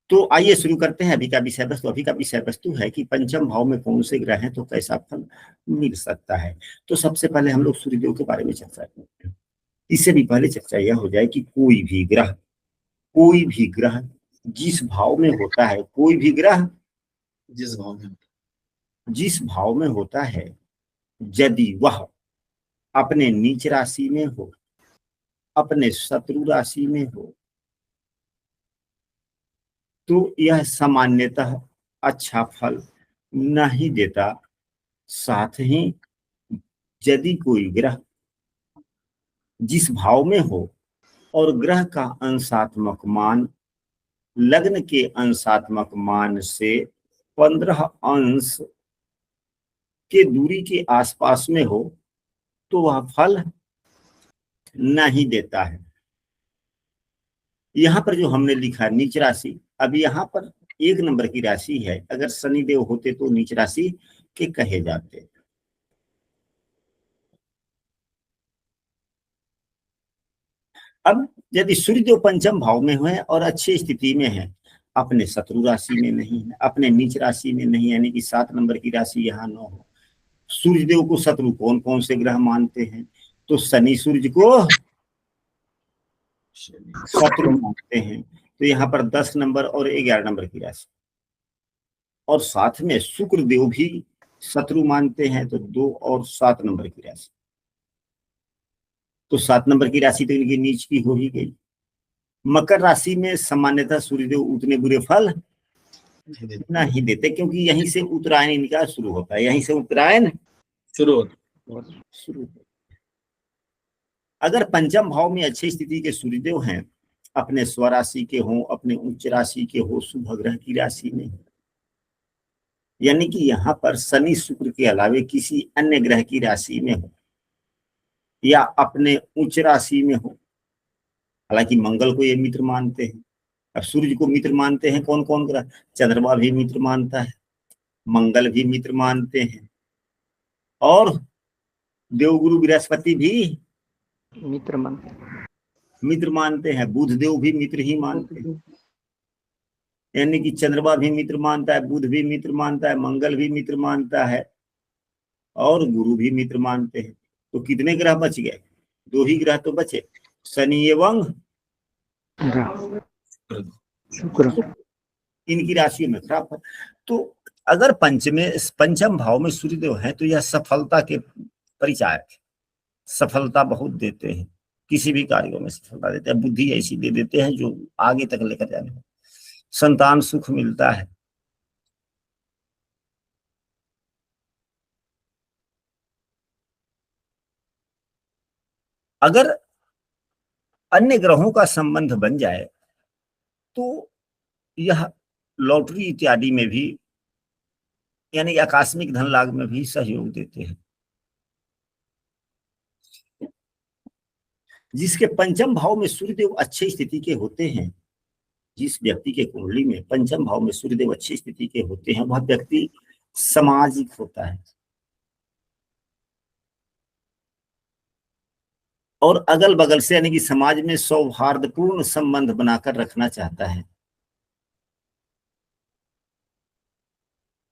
तो आइए शुरू करते हैं अभी का विषय वस्तु। अभी का विषय वस्तु है कि पंचम भाव में कौन से ग्रह हैं तो कैसा फल मिल सकता है। तो सबसे पहले हम लोग सूर्यदेव के बारे में चर्चा करते हैं। इससे भी पहले चर्चा यह हो जाए कि कोई भी ग्रह जिस भाव में होता है, कोई भी ग्रह जिस भाव में होता है, यदि वह अपने नीच राशि में हो, अपने शत्रु राशि में हो, तो यह सामान्यतः अच्छा फल नहीं देता। साथ ही यदि कोई ग्रह जिस भाव में हो और ग्रह का अंशात्मक मान लग्न के अंशात्मक मान से 15 अंश के दूरी के आसपास में हो, तो वह फल नहीं देता है। यहाँ पर जो हमने लिखा नीच राशि, अब यहाँ पर 1 नंबर की राशि है। अगर शनिदेव होते तो नीच राशि के कहे जाते। अब यदि सूर्यदेव पंचम भाव में है और अच्छी स्थिति में है, अपने शत्रु राशि में नहीं है, अपने नीच राशि में नहीं, यानी कि 7 नंबर की राशि यहाँ न हो। सूर्यदेव को शत्रु कौन कौन से ग्रह मानते हैं? तो शनि सूर्य को शत्रु मानते हैं। तो यहाँ पर 10 नंबर और 11 नंबर की राशि, और साथ में शुक्र देव भी शत्रु मानते हैं। तो 2 और 7 नंबर की राशि, तो 7 नंबर की राशि तो इनकी नीच की हो ही गई। मकर राशि में सामान्यतः सूर्यदेव उतने बुरे फल नहीं देते, क्योंकि यहीं से उत्तरायण इनका शुरू होता है, यहीं से उत्तरायण शुरू होता। अगर पंचम भाव में अच्छी स्थिति के सूर्यदेव हैं, अपने स्वराशि के हों, अपने उच्च राशि के हो, शुभ ग्रह की राशि में, यानी कि यहाँ पर शनि शुक्र के अलावे किसी अन्य ग्रह की राशि में हो या अपने उच्च राशि में हो। हालांकि मंगल को ये मित्र मानते हैं। अब सूर्य को मित्र मानते हैं कौन कौन ग्रह? चंद्रमा भी मित्र मानता है, मंगल भी मित्र मानते हैं, और देवगुरु बृहस्पति भी मित्र मानते हैं, बुध देव भी मित्र ही मानते हैं। यानी कि चंद्रमा भी मित्र मानता है, बुध भी मित्र मानता है, मंगल भी मित्र मानता है, और गुरु भी मित्र मानते हैं। तो कितने ग्रह बच गए? 2 ही ग्रह तो बचे, शनि एवं शुक्र। इनकी राशियों में खराब है। तो अगर पंचम भाव में सूर्यदेव है तो यह सफलता के परिचायक, सफलता बहुत देते हैं, किसी भी कार्यों में सफलता देते हैं, बुद्धि ऐसी दे देते हैं जो आगे तक लेकर जाने में, संतान सुख मिलता है। अगर अन्य ग्रहों का संबंध बन जाए तो यह लॉटरी इत्यादि में भी, यानी आकस्मिक धन लाभ में भी सहयोग देते हैं। जिसके पंचम भाव में सूर्यदेव अच्छी स्थिति के होते हैं, जिस व्यक्ति के कुंडली में पंचम भाव में सूर्यदेव अच्छी स्थिति के होते हैं, वह व्यक्ति सामाजिक होता है और अगल बगल से, यानी कि समाज में सौहार्दपूर्ण संबंध बनाकर रखना चाहता है।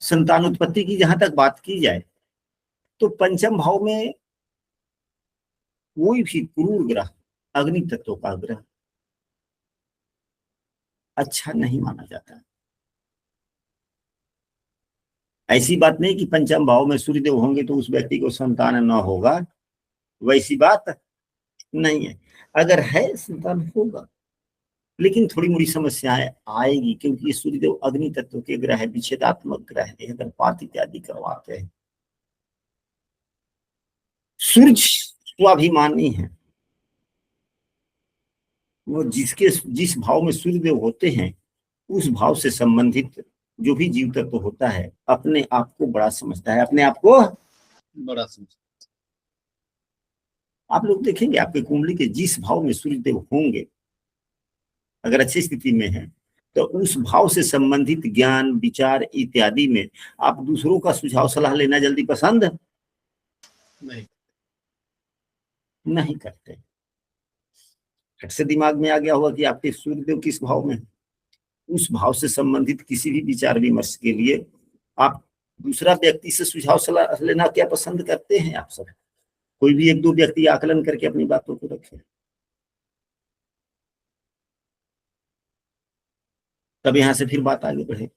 संतान उत्पत्ति की जहां तक बात की जाए तो पंचम भाव में कोई भी क्रूर ग्रह, अग्नि तत्व का ग्रह, अच्छा नहीं माना जाता। ऐसी बात नहीं कि पंचम भाव में सूर्यदेव होंगे तो उस व्यक्ति को संतान न होगा, वैसी बात नहीं है। अगर है संतान होगा, लेकिन थोड़ी मोड़ी समस्याएं आएगी, क्योंकि ये सूर्यदेव अग्नि तत्व के ग्रह है, विच्छेदात्मक ग्रह है, गर्भपात इत्यादि करवाते हैं। सूर्य स्वाभिमानी है, वो जिस भाव में सूर्यदेव होते हैं उस भाव से संबंधित जो भी जीव तत्व होता है अपने आप को बड़ा समझता है, अपने आप को बड़ा समझता है। आप लोग देखेंगे आपके कुंडली के जिस भाव में सूर्यदेव होंगे, अगर अच्छी स्थिति में है, तो उस भाव से संबंधित ज्ञान विचार इत्यादि में आप दूसरों का सुझाव सलाह लेना जल्दी पसंद नहीं करते। फट से दिमाग में आ गया होगा कि आपके सूर्यदेव किस भाव में है, उस भाव से संबंधित किसी भी विचार विमर्श के लिए आप दूसरा व्यक्ति से सुझाव सलाह लेना क्या पसंद करते हैं? आप सब कोई भी एक दो व्यक्ति आकलन करके अपनी बातों को रखे, तब यहां से फिर बात आगे बढ़े।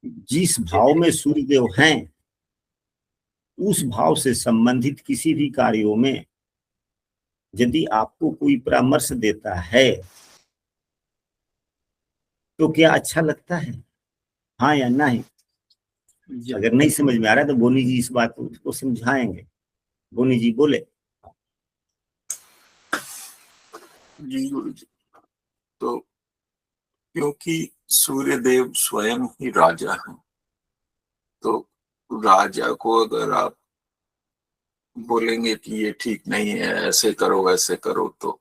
जिस भाव में सूर्यदेव हैं, उस भाव से संबंधित किसी भी कार्यों में यदि आपको कोई परामर्श देता है तो क्या अच्छा लगता है? हाँ या नहीं? अगर नहीं समझ में आ रहा है तो बोनी जी इस बात को समझाएंगे। बोनी जी बोले। जी गुरु जी, तो क्योंकि सूर्यदेव स्वयं ही राजा हैं, तो राजा को अगर आप बोलेंगे कि ये ठीक नहीं है, ऐसे करो वैसे करो, तो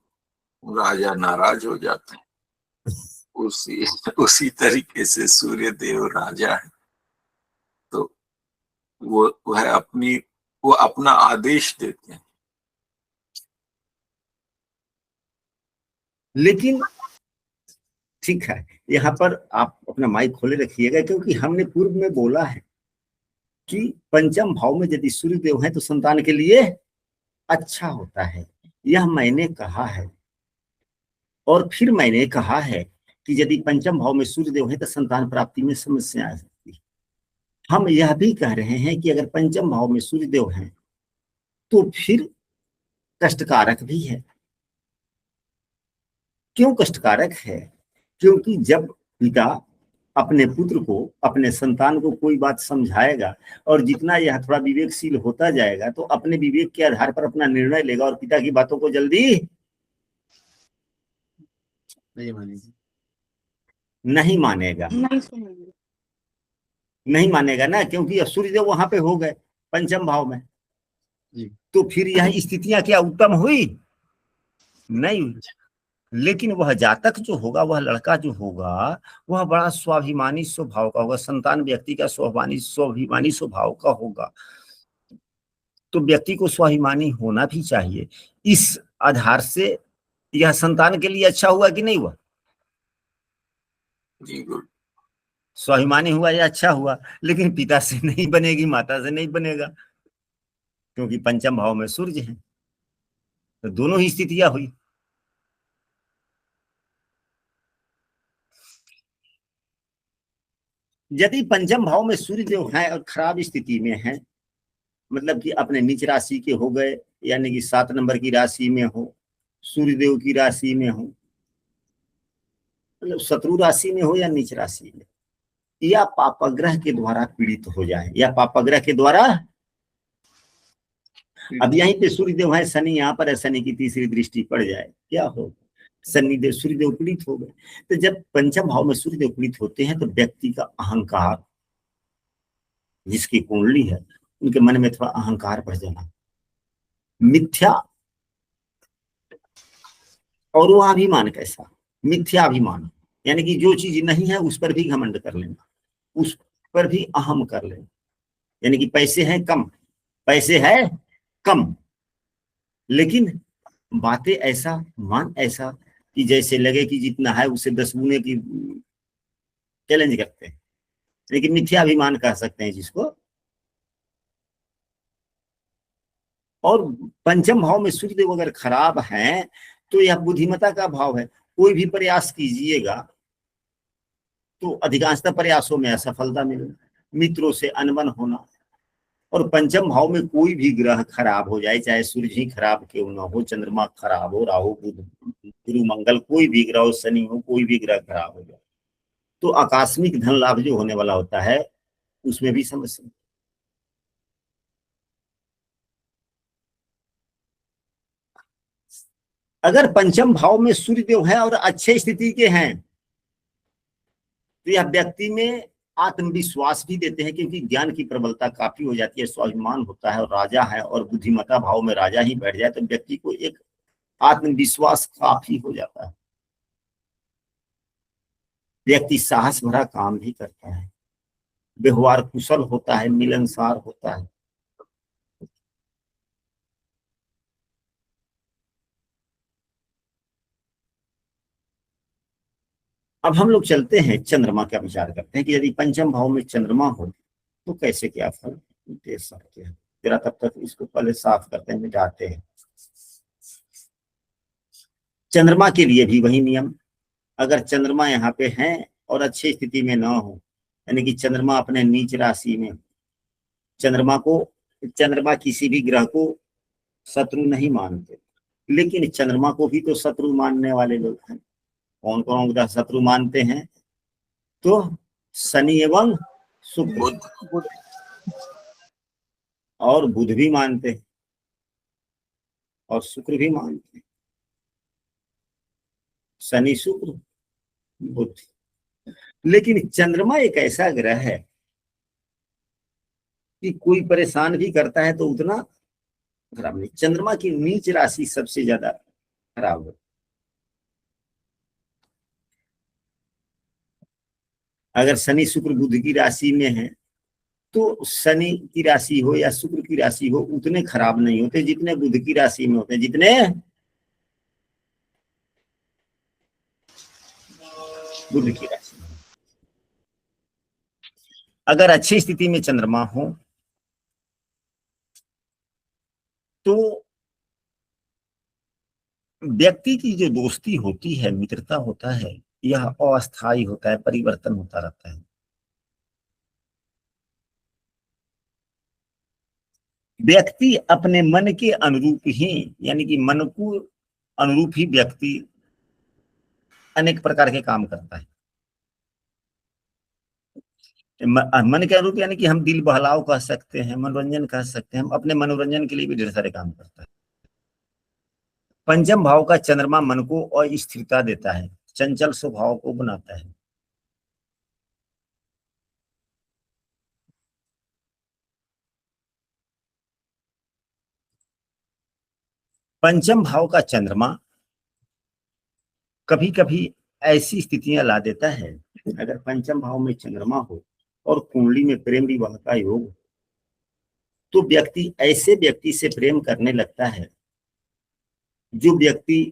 राजा नाराज हो जाते हैं। उसी तरीके से सूर्यदेव राजा है, तो वो अपना आदेश देते हैं। लेकिन ठीक है, यहाँ पर आप अपना माइक खोले रखिएगा, क्योंकि हमने पूर्व में बोला है कि पंचम भाव में यदि सूर्यदेव है तो संतान के लिए अच्छा होता है। यह मैंने कहा है, और फिर मैंने कहा है कि यदि पंचम भाव में सूर्यदेव है तो संतान प्राप्ति में समस्या आ सकती है। हम यह भी कह रहे हैं कि अगर पंचम भाव में सूर्यदेव है तो फिर कष्टकारक भी है। क्यों कष्टकारक है? क्योंकि जब पिता अपने पुत्र को, अपने संतान को कोई बात समझाएगा और जितना यह थोड़ा विवेकशील होता जाएगा तो अपने विवेक के आधार पर अपना निर्णय लेगा और पिता की बातों को जल्दी नहीं मानेगा। नहीं मानेगा ना, क्योंकि अब सूर्यदेव वहां पे हो गए पंचम भाव में। तो फिर यह स्थितियां क्या उत्तम हुई? नहीं हुई। लेकिन वह जातक जो होगा, वह लड़का जो होगा, वह बड़ा स्वाभिमानी स्वभाव का होगा, संतान व्यक्ति का स्वाभिमानी स्वभाव का होगा। तो व्यक्ति को स्वाभिमानी होना भी चाहिए। इस आधार से यह संतान के लिए अच्छा हुआ कि नहीं हुआ? जी गुरु। स्वाभिमानी हुआ या अच्छा हुआ, लेकिन पिता से नहीं बनेगी, माता से नहीं बनेगा, क्योंकि पंचम भाव में सूर्य है। तो दोनों ही स्थितियां हुई। यदि पंचम भाव में सूर्य देव है और खराब स्थिति में है, मतलब कि अपने नीच राशि के हो गए, यानी कि 7 नंबर की राशि में हो, सूर्यदेव की राशि में हो, मतलब शत्रु राशि में हो या नीच राशि में, या पापग्रह के द्वारा पीड़ित हो जाए, या पापग्रह के द्वारा, अब यहीं पे सूर्यदेव है, शनि यहाँ पर है, शनि की तीसरी दृष्टि पड़ जाए, क्या हो? शनिदेव सूर्यदेव पीड़ित हो गए। तो जब पंचम भाव में सूर्यदेव पीड़ित होते हैं तो व्यक्ति का अहंकार, जिसकी कुंडली है, उनके मन में थोड़ा अहंकार बढ़ जाना, मिथ्या, और वो अभिमान कैसा? मिथ्या अभिमान, यानी कि जो चीज नहीं है उस पर भी घमंड कर लेना, उस पर भी अहम कर लेना। यानी कि पैसे हैं कम, पैसे है कम, लेकिन बातें ऐसा, मान ऐसा कि जैसे लगे कि जितना है उसे 10 गुने की चैलेंज करते हैं, लेकिन मिथ्या अभिमान कह सकते हैं जिसको। और पंचम भाव में सूर्यदेव अगर खराब है तो यह बुद्धिमत्ता का भाव है। कोई भी प्रयास कीजिएगा तो अधिकांशतः प्रयासों में असफलता मिलेगी, मित्रों से अनबन होना। और पंचम भाव में कोई भी ग्रह खराब हो जाए, चाहे सूर्य ही खराब क्यों न हो, चंद्रमा खराब हो, राहु बुध गुरु मंगल, कोई भी ग्रह हो, शनि हो, कोई भी ग्रह खराब हो जाए तो आकस्मिक धन लाभ जो होने वाला होता है उसमें भी समस्या। अगर पंचम भाव में सूर्यदेव है और अच्छे स्थिति के हैं तो यह व्यक्ति में आत्मविश्वास भी देते हैं, क्योंकि ज्ञान की प्रबलता काफी हो जाती है, स्वाभिमान होता है, और राजा है और बुद्धिमत्ता भाव में राजा ही बैठ जाए तो व्यक्ति को एक आत्मविश्वास काफी हो जाता है। व्यक्ति साहस भरा काम भी करता है, व्यवहार कुशल होता है, मिलनसार होता है। अब हम लोग चलते हैं चंद्रमा का विचार करते हैं कि यदि पंचम भाव में चंद्रमा हो तो कैसे क्या फल दे सकते हैं। जरा तब तक इसको पहले साफ करते हैं, मिटाते हैं। चंद्रमा के लिए भी वही नियम, अगर चंद्रमा यहाँ पे है और अच्छी स्थिति में ना हो, यानी कि चंद्रमा अपने नीच राशि में, चंद्रमा किसी भी ग्रह को शत्रु नहीं मानते, लेकिन चंद्रमा को भी तो शत्रु मानने वाले लोग हैं। कौन कौन ग्रह शत्रु मानते हैं? तो शनि एवं शुक्र, बुध, और बुध भी मानते हैं और शुक्र भी मानते हैं। शनि, शुक्र, बुध। लेकिन चंद्रमा एक ऐसा ग्रह है कि कोई परेशान भी करता है तो उतना खराब नहीं। चंद्रमा की नीच राशि सबसे ज्यादा खराब है। अगर शनि शुक्र बुध की राशि में है तो शनि की राशि हो या शुक्र की राशि हो उतने खराब नहीं होते जितने बुध की राशि में होते हैं, जितने बुध की राशि में। अगर अच्छी स्थिति में चंद्रमा हो तो व्यक्ति की जो दोस्ती होती है, मित्रता होता है, यह अस्थायी होता है, परिवर्तन होता रहता है। व्यक्ति अपने मन के अनुरूप ही, यानी कि मन को अनुरूप ही व्यक्ति अनेक प्रकार के काम करता है। मन के अनुरूप यानी कि हम दिल बहलाव कह सकते हैं, मनोरंजन कह सकते हैं। हम अपने मनोरंजन के लिए भी ढेर सारे काम करता है। पंचम भाव का चंद्रमा मन को अस्थिरता देता है, चंचल स्वभाव को बनाता है। पंचम भाव का चंद्रमा कभी कभी ऐसी स्थितियां ला देता है, अगर पंचम भाव में चंद्रमा हो और कुंडली में प्रेम विवाह का योग, तो व्यक्ति ऐसे व्यक्ति से प्रेम करने लगता है जो व्यक्ति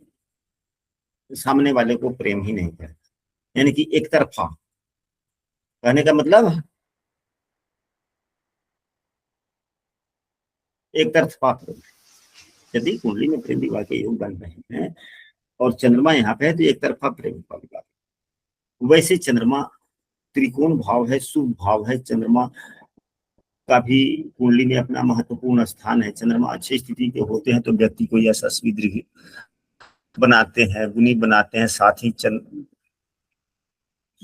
सामने वाले को प्रेम ही नहीं करता। यानी कि एक तरफा, कहने का मतलब एक तरफा प्रेम। यदि कुंडली में प्रेम विवाह के योग बन रहे हैं और चंद्रमा यहाँ पे है तो एक तरफा प्रेम का विवाह। वैसे चंद्रमा त्रिकोण भाव है, शुभ भाव है। चंद्रमा का भी कुंडली में अपना महत्वपूर्ण स्थान है। चंद्रमा अच्छी स्थिति के होते हैं तो व्यक्ति को यशस्वी दीर्घ बनाते हैं, गुणी बनाते हैं। साथ ही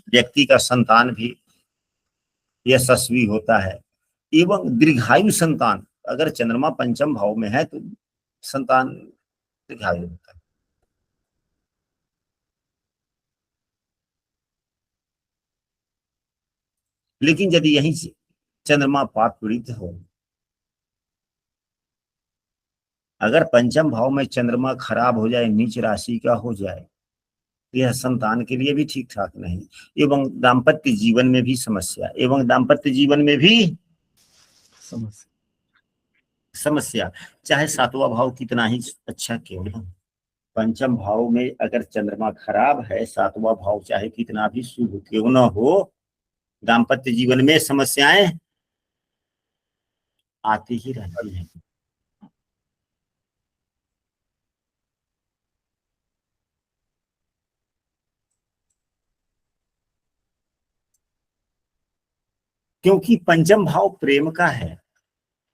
व्यक्ति का संतान भी यशस्वी होता है एवं दीर्घायु संतान। अगर चंद्रमा पंचम भाव में है तो संतान दीर्घायु होता है। लेकिन यदि यहीं से चंद्रमा पाप पीड़ित हो, अगर पंचम भाव में चंद्रमा खराब हो जाए, नीच राशि का हो जाए, यह संतान के लिए भी ठीक ठाक नहीं। एवं दाम्पत्य जीवन में भी समस्या, समस्या चाहे सातवां भाव कितना ही अच्छा क्यों ना। पंचम भाव में अगर चंद्रमा खराब है, सातवां भाव चाहे कितना भी शुभ क्यों ना हो, दाम्पत्य जीवन में समस्याएं आती ही रहती हैं। क्योंकि पंचम भाव प्रेम का है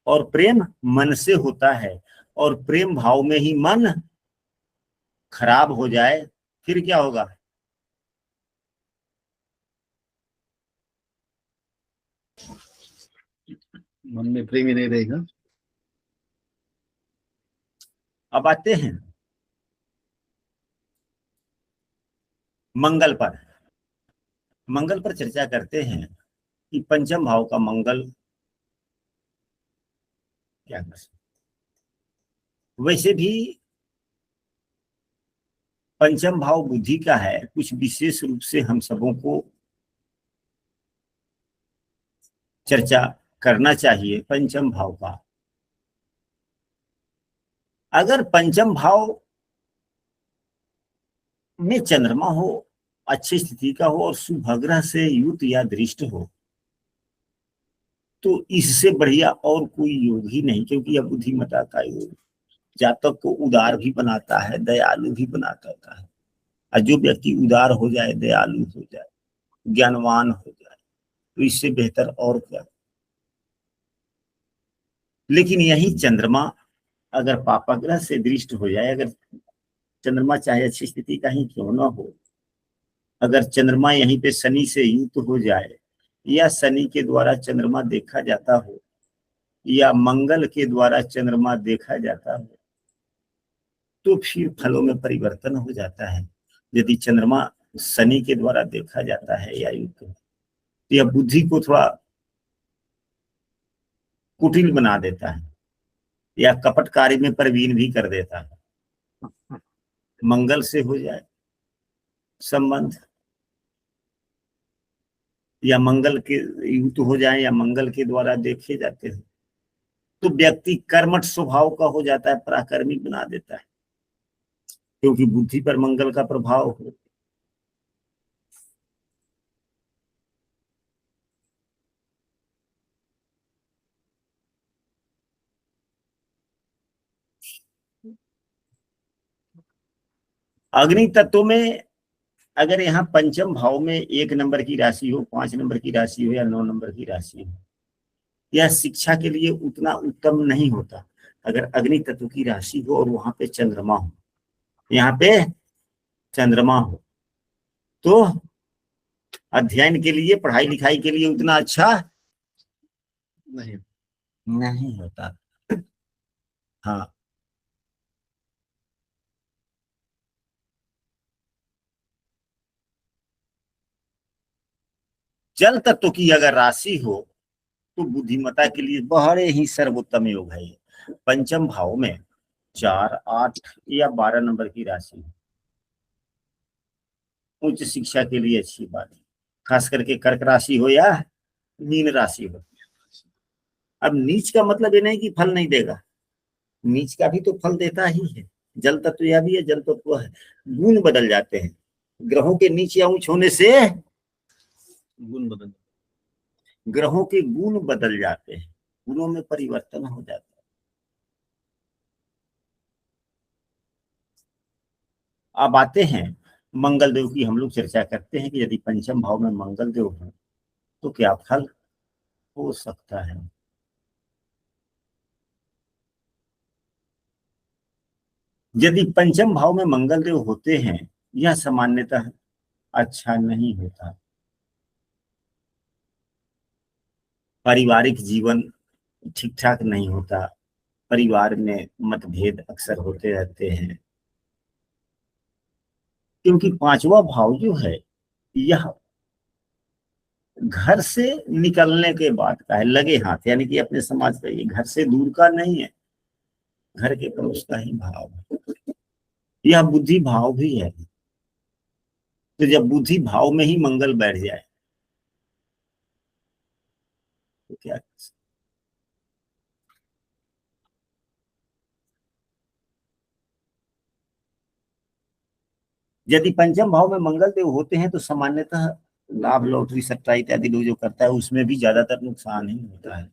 और प्रेम मन से होता है, और प्रेम भाव में ही मन खराब हो जाए फिर क्या होगा? मन में प्रेम ही नहीं रहेगा। अब आते हैं मंगल पर। मंगल पर चर्चा करते हैं कि पंचम भाव का मंगल क्या कर सकता। वैसे भी पंचम भाव बुद्धि का है, कुछ विशेष रूप से हम सबों को चर्चा करना चाहिए पंचम भाव का। अगर पंचम भाव में चंद्रमा हो अच्छी स्थिति का हो और शुभग्रह से युत या दृष्ट हो, तो इससे बढ़िया और कोई योग ही नहीं, क्योंकि यह बुद्धिमता का योग जातक को उदार भी बनाता है, दयालु भी बनाता है। और जो व्यक्ति उदार हो जाए, दयालु हो जाए, ज्ञानवान हो जाए, तो इससे बेहतर और क्या। लेकिन यही चंद्रमा अगर पापाग्रह से दृष्ट हो जाए, अगर चंद्रमा चाहे अच्छी स्थिति का ही क्यों ना हो, अगर चंद्रमा यहीं पे शनि से युक्त हो जाए, या शनि के द्वारा चंद्रमा देखा जाता हो, या मंगल के द्वारा चंद्रमा देखा जाता हो, तो फिर फलों में परिवर्तन हो जाता है। यदि चंद्रमा शनि के द्वारा देखा जाता है या युक्त, तो यह बुद्धि को थोड़ा कुटिल बना देता है, या कपट कार्य में प्रवीण भी कर देता है। मंगल से हो जाए संबंध, या मंगल के युक्त हो जाए, या मंगल के द्वारा देखे जाते हैं, तो व्यक्ति कर्मठ स्वभाव का हो जाता है, पराक्रमिक बना देता है, क्योंकि बुद्धि पर मंगल का प्रभाव हो। अग्नि तत्व में अगर यहाँ पंचम भाव में 1 नंबर की राशि हो, 5 नंबर की राशि हो, या 9 नंबर की राशि हो, यह शिक्षा के लिए उतना उत्तम नहीं होता। अगर अग्नि तत्व की राशि हो और वहां पे चंद्रमा हो, यहाँ पे चंद्रमा हो, तो अध्ययन के लिए, पढ़ाई लिखाई के लिए उतना अच्छा नहीं। नहीं होता। हाँ, जल तत्व की अगर राशि हो तो बुद्धिमता के लिए बड़े ही सर्वोत्तम योग है ये। पंचम भाव में 4, 8 या 12 नंबर की राशि है, उच्च शिक्षा के लिए अच्छी बात है, खास करके कर्क राशि हो या मीन राशि हो। अब नीच का मतलब ये नहीं कि फल नहीं देगा, नीच का भी तो फल देता ही है। जल तत्व यह भी है, जल तत्व है, गुण बदल जाते हैं। ग्रहों के नीच या ऊंच होने से गुण बदल। ग्रहों के गुण बदल जाते हैं, गुणों में परिवर्तन हो जाता है। अब आते हैं मंगल देव की। हम लोग चर्चा करते हैं कि यदि पंचम भाव में मंगल देव हो तो क्या फल हो सकता है। यदि पंचम भाव में मंगल देव होते हैं, यह सामान्यतः अच्छा नहीं होता। पारिवारिक जीवन ठीक ठाक नहीं होता, परिवार में मतभेद अक्सर होते रहते हैं, क्योंकि पांचवा भाव जो है यह घर से निकलने के बाद का है, लगे हाथ, यानी कि अपने समाज का, ये घर से दूर का नहीं है, घर के पड़ोस का ही भाव है। यह बुद्धि भाव भी है। तो जब बुद्धि भाव में ही मंगल बैठ जाए तो क्या। यदि पंचम भाव में मंगल देव होते हैं तो सामान्यतः लाभ, लॉटरी, सट्टा इत्यादि लोग जो करता है उसमें भी ज्यादातर नुकसान ही होता है।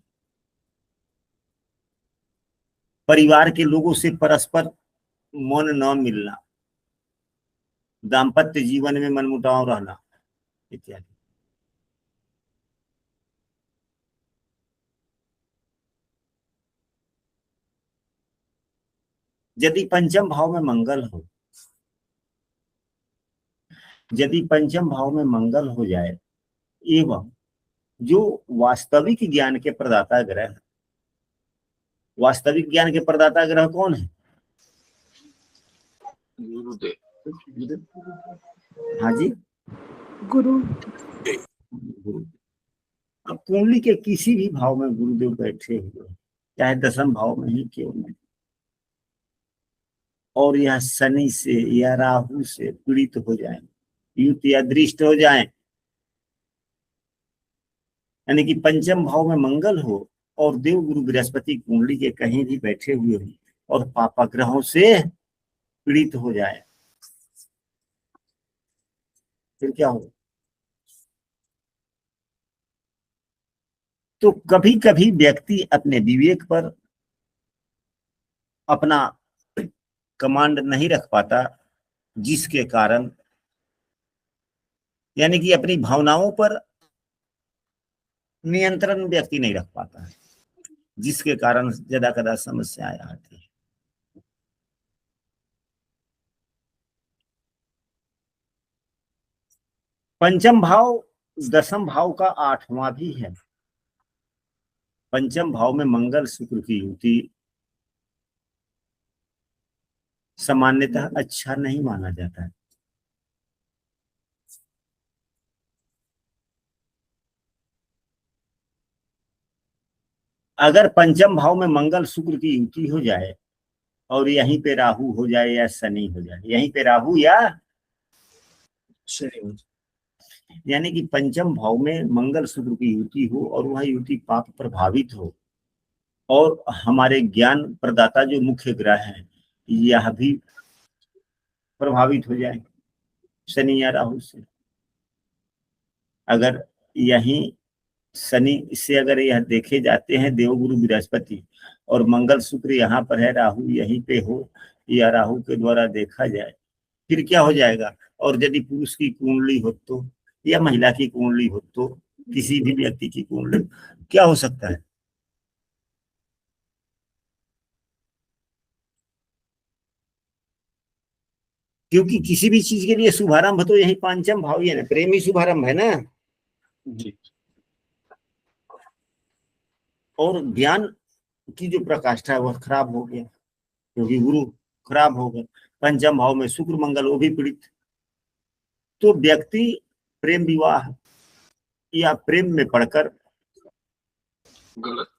परिवार के लोगों से परस्पर मन न मिलना, दाम्पत्य जीवन में मनमुटाव रहना इत्यादि। यदि पंचम भाव में मंगल हो, यदि पंचम भाव में मंगल हो जाए, एवं जो वास्तविक ज्ञान के प्रदाता ग्रह, वास्तविक ज्ञान के प्रदाता ग्रह कौन है? गुरुदेव। हाँ जी, गुरु। गुरु। अब कुंडली के किसी भी भाव में गुरुदेव बैठे हुए, चाहे दसम भाव में ही क्यों नहीं, और यह शनि से या राहु से पीड़ित हो जाए, युक्त या दृष्ट हो जाए, यानी कि पंचम भाव में मंगल हो और देव गुरु बृहस्पति कुंडली के कहीं भी बैठे हुए हो और पापा ग्रहों से पीड़ित हो जाए, फिर क्या होगा? तो कभी कभी व्यक्ति अपने विवेक पर अपना कमांड नहीं रख पाता, जिसके कारण, यानी कि अपनी भावनाओं पर नियंत्रण व्यक्ति नहीं रख पाता है, जिसके कारण ज्यादा कदा समस्याएं आती है। पंचम भाव दसम भाव का आठवां भी है। पंचम भाव में मंगल शुक्र की युति सामान्यतः अच्छा नहीं माना जाता है। अगर पंचम भाव में मंगल शुक्र की युति हो जाए और यहीं पे राहु हो जाए या शनि हो जाए, यहीं पे राहु या शनि, यानी कि पंचम भाव में मंगल शुक्र की युति हो और वह युति पाप प्रभावित हो, और हमारे ज्ञान प्रदाता जो मुख्य ग्रह हैं यह भी प्रभावित हो जाए शनि या राहु से। अगर यहीं शनि से अगर यह देखे जाते हैं देवगुरु बृहस्पति, और मंगल शुक्र यहाँ पर है, राहु यहीं पे हो या राहु के द्वारा देखा जाए, फिर क्या हो जाएगा? और यदि पुरुष की कुंडली हो तो, या महिला की कुंडली हो तो, किसी भी व्यक्ति की कुंडली, क्या हो सकता है? क्योंकि किसी भी चीज के लिए शुभारंभ तो यही पांचम भाव ही है ना, प्रेम ही शुभारंभ है ना। जी, और ज्ञान की जो प्रकाष्ठा है वह खराब हो गया, क्योंकि गुरु खराब हो गए। पंचम भाव में शुक्र मंगल वो भी पीड़ित, तो व्यक्ति प्रेम विवाह या प्रेम में पड़कर गलत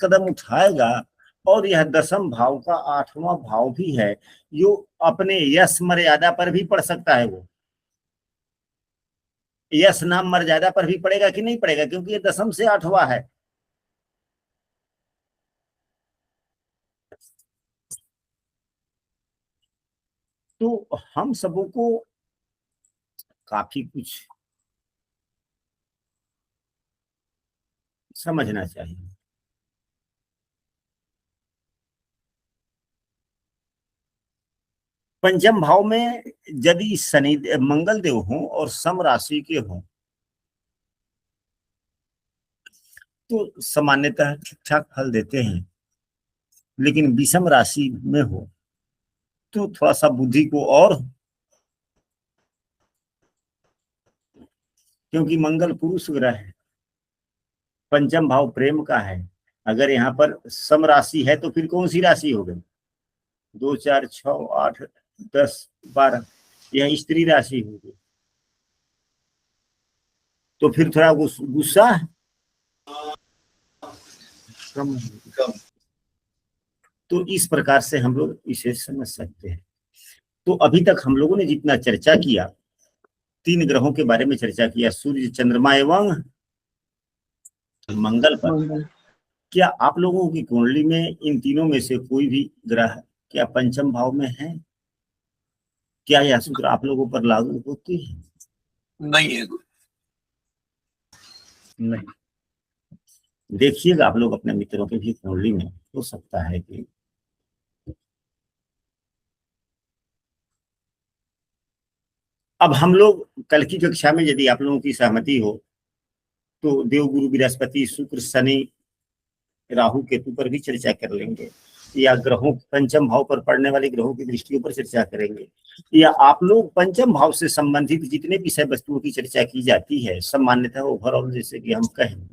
कदम उठाएगा। और यह दसम भाव का आठवां भाव भी है, जो अपने यश मर्यादा पर भी पड़ सकता है। वो यश नाम मर्यादा पर भी पड़ेगा कि नहीं पड़ेगा, क्योंकि ये दसम से आठवां है। तो हम सबों को काफी कुछ समझना चाहिए। पंचम भाव में यदि शनि मंगल देव हों और सम राशि के हों तो सामान्यतः ठीक ठाक फल देते हैं, लेकिन विषम राशि में हो तो थोड़ा सा बुद्धि को और, क्योंकि मंगल पुरुष ग्रह है, पंचम भाव प्रेम का है। अगर यहाँ पर सम राशि है तो फिर कौन सी राशि हो गई? 2 4 6 8 10 12, यह स्त्री राशि होगी। तो फिर थोड़ा गुस्सा कम। तो इस प्रकार से हम लोग इसे समझ सकते हैं। तो अभी तक हम लोगों ने जितना चर्चा किया, 3 ग्रहों के बारे में चर्चा किया, सूर्य चंद्रमा एवं मंगल पर। क्या आप लोगों की कुंडली में इन तीनों में से कोई भी ग्रह क्या पंचम भाव में है? क्या यह सूत्र आप लोगों पर लागू होती है? नहीं है। नहीं। देखिएगा आप लोग अपने मित्रों के भी कुंडली में, हो सकता है कि अब हम लोग कल की कक्षा में यदि आप लोगों की सहमति हो तो देवगुरु बृहस्पति शुक्र शनि राहु केतु पर भी चर्चा कर लेंगे, या ग्रहों पंचम भाव पर पड़ने वाले ग्रहों की दृष्टियों पर चर्चा करेंगे, या आप लोग पंचम भाव से संबंधित जितने विषय वस्तुओं की चर्चा की जाती है सामान्यतः ओवरऑल, जैसे कि हम कहें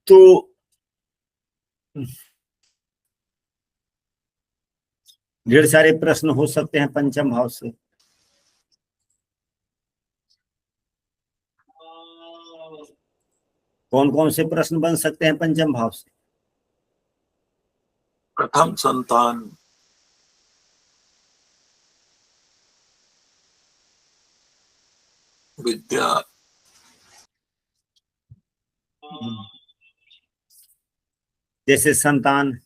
तो ढेर सारे प्रश्न हो सकते हैं पंचम भाव से। कौन कौन से प्रश्न बन सकते हैं पंचम भाव से? प्रथम संतान, विद्या, जैसे संतान,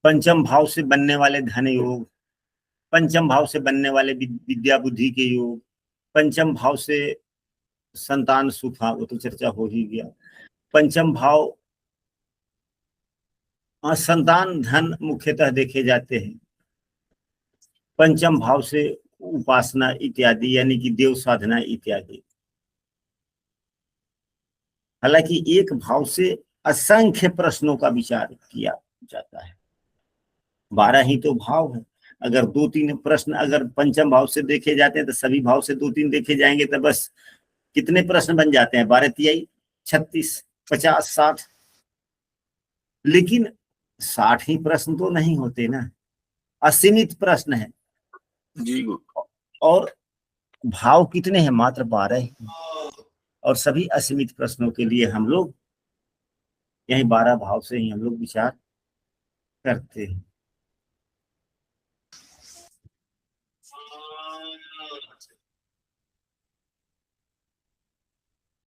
पंचम भाव से बनने वाले धन योग, पंचम भाव से बनने वाले विद्या बुद्धि के योग, पंचम भाव से संतान सुख, हाँ वो तो चर्चा हो ही गया। पंचम भाव संतान धन मुख्यतः देखे जाते हैं। पंचम भाव से उपासना इत्यादि, यानी कि देव साधना इत्यादि। हालांकि एक भाव से असंख्य प्रश्नों का विचार किया जाता है। 12 ही तो भाव है। अगर 2-3 प्रश्न अगर पंचम भाव से देखे जाते हैं तो सभी भाव से 2-3 देखे जाएंगे तो बस कितने प्रश्न बन जाते हैं? 12 तिहाई 36, 50, 60। लेकिन 60 ही प्रश्न तो नहीं होते ना, असीमित प्रश्न है। जी गुरु। और भाव कितने हैं? मात्र 12 ही। और सभी असीमित प्रश्नों के लिए हम लोग यही 12 भाव से ही हम लोग विचार करते हैं।